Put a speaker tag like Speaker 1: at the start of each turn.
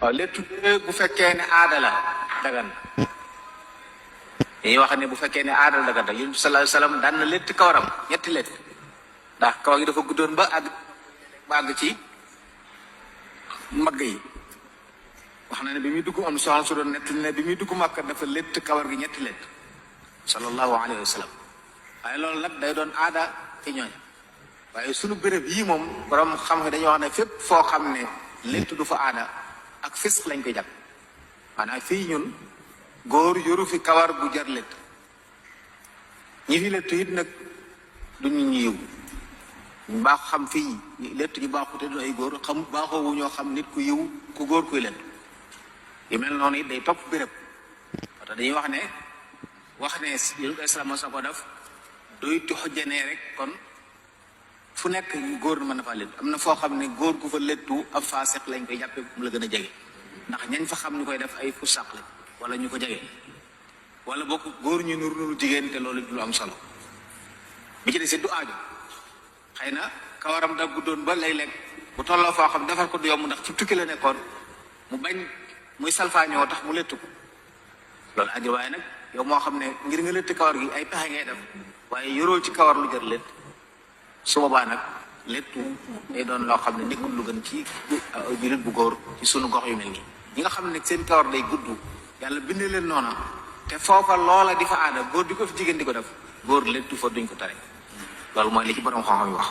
Speaker 1: waaw léttu bu fekkee ne aada la dagan na dañuy wax ne bu fekkee ne aada la dagan na Yonent bi sallallahu alayhi wasallam daan na létt kawaram ñetti létt ndax kawar gi dafa guddoon ba àgg ci mbagg yi wax na ne bi muy dugg am soxna su doon nett ne bi muy dugg Makka dafa létt kawar gi ñetti létt sallallahu alayhi wa sallam waaye loolu nag day doon aada ci ñooñ waaye sunu béréb yii moom borom xam-xam dañuy wax ne fépp foo xam ne létt du fa aada ak fisq lañ koy jàpp maanaam fii ñun góor yoru fi kawar bu jar létt ñi fi létt it nag du ñu yiw ñu baax xam fii létt ñu baaxu te du ay góor xam baaxoowu ñoo xam nit ku yiw ku góor kuy létt yu mel noonu it day topp béréb wata dañuy wax ne yonent islam mos na ko def doytu xojjanee rek kon fu nekk góor mën na faa léttu am na foo xam ne góor gu fa léttu ab faasiq lañ koy jàppe mu la gën a jege ndax ñañ fa xam ñu koy def ay fusaq lañ wala ñu ko jege wala bokk góor ñu nuru jigéen te loolu du lu am solo bi ci des du aajo xëy na kawaram da guddoon ba léeg-léeg bu tolloo foo xam defar ko du yomb ndax ci tukki la nekkoon mu bañ muy salfaañoo tax mu léttu ko loolu aajo waaye nag yow moo xam ne ngir nga létt kawar gi ay pexe ngay def waaye yoroo ci kawar lu jar létt su boobaa nag léttu day doon loo xam ne nekkul lu gën ci jullit bu góor ci sunu gox yu mel nii ñi nga xam ne seen kawar day gudd yàlla bindee leen noona te foofa loola di fa aada góor di ko fi jigéen di ko def góor léttu fa duñ ko tare loolu mooy li ci borom xam-xam yi wax